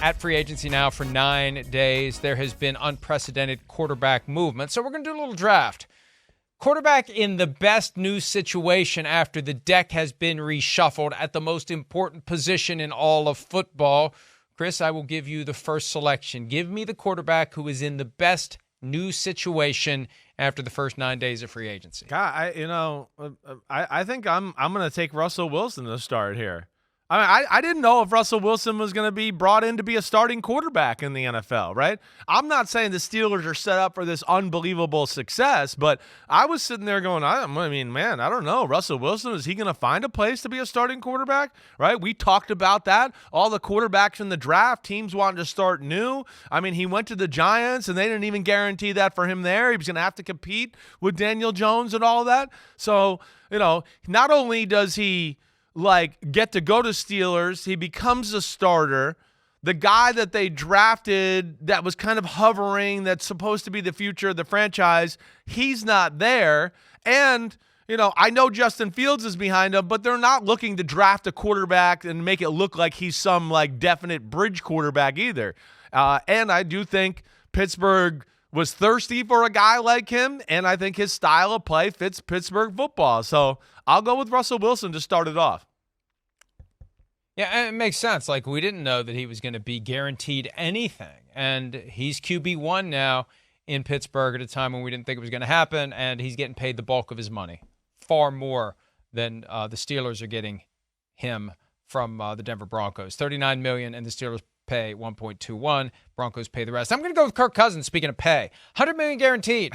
at free agency now for 9 days. There has been unprecedented quarterback movement. So we're going to do a little draft. Quarterback in the best new situation after the deck has been reshuffled at the most important position in all of football. Chris, I will give you the first selection. Give me the quarterback who is in the best new situation after the first 9 days of free agency. God, I think I'm going to take Russell Wilson to start here. I didn't know if Russell Wilson was going to be brought in to be a starting quarterback in the NFL, right? I'm not saying the Steelers are set up for this unbelievable success, but I was sitting there going, I don't know. Russell Wilson, is he going to find a place to be a starting quarterback, right? We talked about that. All the quarterbacks in the draft, teams wanting to start new. I mean, he went to the Giants, and they didn't even guarantee that for him there. He was going to have to compete with Daniel Jones and all that. So, not only does he get to go to Steelers, he becomes a starter. The guy that they drafted that was kind of hovering, that's supposed to be the future of the franchise, he's not there. And, I know Justin Fields is behind him, but they're not looking to draft a quarterback and make it look like he's some definite bridge quarterback either. And I do think Pittsburgh was thirsty for a guy like him, and I think his style of play fits Pittsburgh football. So I'll go with Russell Wilson to start it off. Yeah, it makes sense. We didn't know that he was going to be guaranteed anything. And he's QB1 now in Pittsburgh at a time when we didn't think it was going to happen, and he's getting paid the bulk of his money, far more than the Steelers are getting him from the Denver Broncos. $39 million, and the Steelers pay $1.21. Broncos pay the rest. I'm going to go with Kirk Cousins, speaking of pay. $100 million guaranteed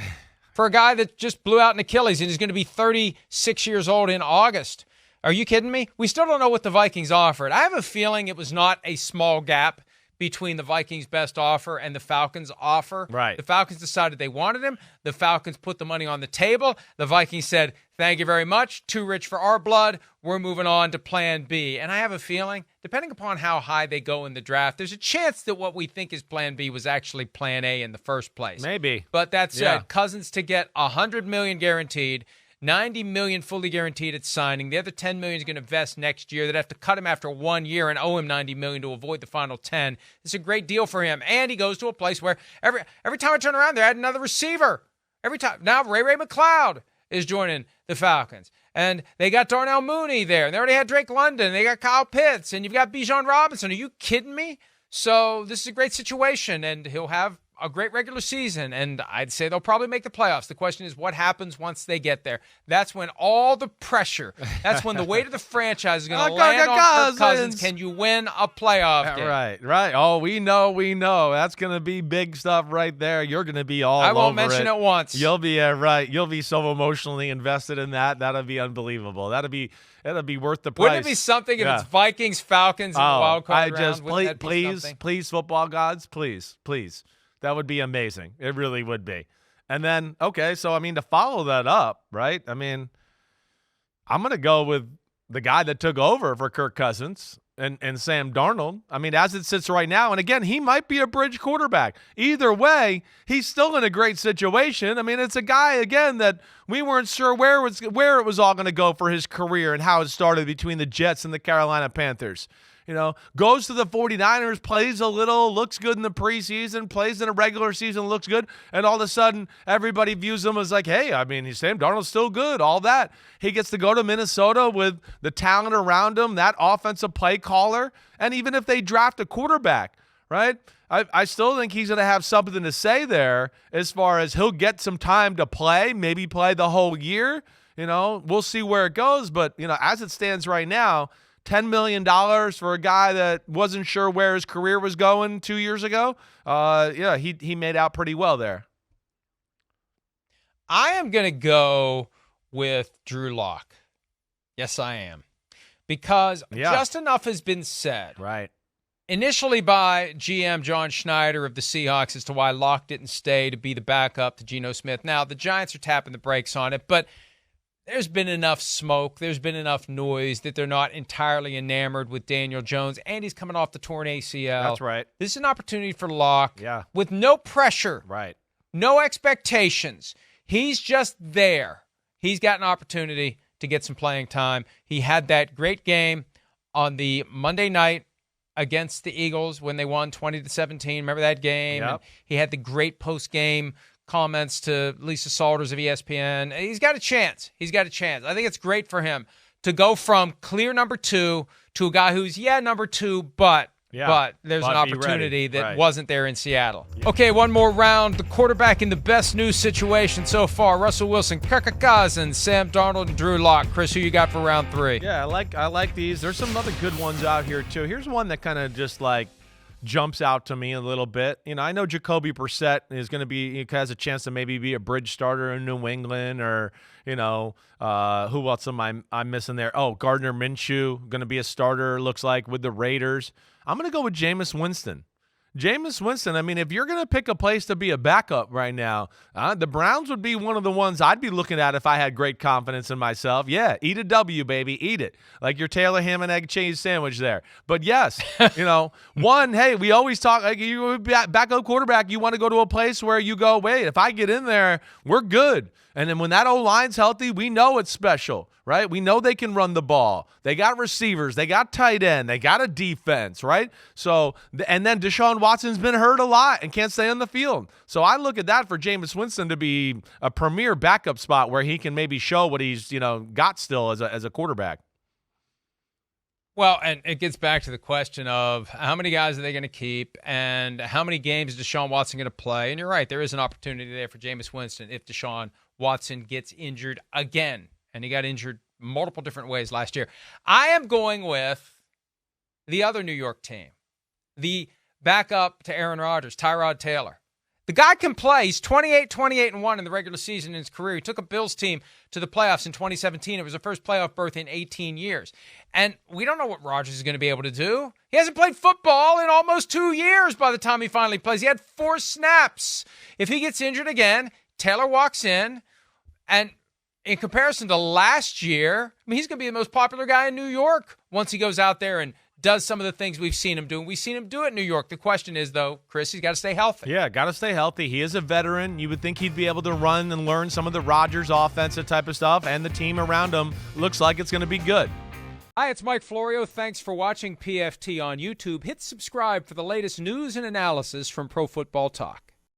for a guy that just blew out an Achilles and is going to be 36 years old in August. Are you kidding me? We still don't know what the Vikings offered. I have a feeling it was not a small gap between the Vikings' best offer and the Falcons' offer. Right. The Falcons decided they wanted him. The Falcons put the money on the table. The Vikings said, thank you very much. Too rich for our blood. We're moving on to plan B. And I have a feeling, depending upon how high they go in the draft, there's a chance that what we think is plan B was actually plan A in the first place. Maybe. But that said, Cousins to get $100 million guaranteed, $90 million fully guaranteed at signing. The other $10 million is going to vest next year. They'd have to cut him after 1 year and owe him $90 million to avoid the final 10. It's a great deal for him. And he goes to a place where every time I turn around, they're adding another receiver. Every time. Now Ray McLeod is joining the Falcons. And they got Darnell Mooney there. And they already had Drake London. They got Kyle Pitts. And you've got Bijan Robinson. Are you kidding me? So this is a great situation. And he'll have a great regular season, and I'd say they'll probably make the playoffs. The question is what happens once they get there. That's when all the pressure, that's when the weight of the franchise is going to land on Kirk Cousins. Can you win a playoff game? Right. Oh, we know. That's going to be big stuff right there. You're going to be all over it. I won't mention it once. You'll be right. You'll be so emotionally invested in that. That'll be unbelievable. That'll be worth the price. Wouldn't it be something if it's Vikings, Falcons in the wild card round? Please, football gods, please. That would be amazing. It really would be. And then, okay, so, to follow that up, right? I'm going to go with the guy that took over for Kirk Cousins and Sam Darnold. As it sits right now, and again, he might be a bridge quarterback. Either way, he's still in a great situation. It's a guy, again, that we weren't sure where it was all going to go for his career and how it started between the Jets and the Carolina Panthers. Goes to the 49ers, plays a little, looks good in the preseason, plays in a regular season, looks good, and all of a sudden, everybody views him as hey, Sam Darnold's still good, all that. He gets to go to Minnesota with the talent around him, that offensive play caller, and even if they draft a quarterback, right, I still think he's going to have something to say there as far as he'll get some time to play, maybe play the whole year. We'll see where it goes, but, as it stands right now, $10 million for a guy that wasn't sure where his career was going 2 years ago. He made out pretty well there. I am going to go with Drew Lock. Yes, I am. Because just enough has been said. Right. Initially by GM John Schneider of the Seahawks as to why Lock didn't stay to be the backup to Geno Smith. Now, the Giants are tapping the brakes on it, but there's been enough smoke, there's been enough noise that they're not entirely enamored with Daniel Jones, and he's coming off the torn ACL. That's right. This is an opportunity for Locke with no pressure, right? No expectations. He's just there. He's got an opportunity to get some playing time. He had that great game on the Monday night against the Eagles when they won 20-17. Remember that game? Yep. And he had the great post-game comments to Lisa Salters of ESPN. He's got a chance. I think it's great for him to go from clear number 2 to a guy who's, number 2, but there's an opportunity that wasn't there in Seattle. Yeah. Okay, one more round. The quarterback in the best news situation so far, Russell Wilson, Kirk Cousins, Sam Darnold, and Drew Lock. Chris, who you got for round 3? Yeah, I like these. There's some other good ones out here, too. Here's one that kind of just, jumps out to me a little bit. I know Jacoby Brissett is going to he has a chance to maybe be a bridge starter in New England, or, who else am I missing there? Oh, Gardner Minshew, going to be a starter, looks like, with the Raiders. I'm going to go with Jameis Winston. Jameis Winston, I mean, if you're going to pick a place to be a backup right now, the Browns would be one of the ones I'd be looking at if I had great confidence in myself. Yeah, eat a W, baby. Eat it. Like your Taylor ham and egg cheese sandwich there. But yes, hey, we always talk, like you backup quarterback, you want to go to a place where you go, wait, if I get in there, we're good. And then when that O-line's healthy, we know it's special, right? We know they can run the ball. They got receivers. They got tight end. They got a defense, right? So, and then Deshaun Watson's been hurt a lot and can't stay on the field. So I look at that for Jameis Winston to be a premier backup spot where he can maybe show what he's, got still as a quarterback. Well, and it gets back to the question of how many guys are they going to keep and how many games is Deshaun Watson going to play? And you're right, there is an opportunity there for Jameis Winston if Deshaun Watson gets injured again. And he got injured multiple different ways last year. I am going with the other New York team, the backup to Aaron Rodgers, Tyrod Taylor. The guy can play. He's 28-1 in the regular season in his career. He took a Bills team to the playoffs in 2017. It was the first playoff berth in 18 years. And we don't know what Rodgers is going to be able to do. He hasn't played football in almost 2 years by the time he finally plays. He had 4 snaps. If he gets injured again, Taylor walks in, and in comparison to last year, he's going to be the most popular guy in New York once he goes out there and does some of the things we've seen him do. We've seen him do it in New York. The question is, though, Chris, he's got to stay healthy. Yeah, got to stay healthy. He is a veteran. You would think he'd be able to run and learn some of the Rodgers offensive type of stuff, and the team around him looks like it's going to be good. Hi, it's Mike Florio. Thanks for watching PFT on YouTube. Hit subscribe for the latest news and analysis from Pro Football Talk.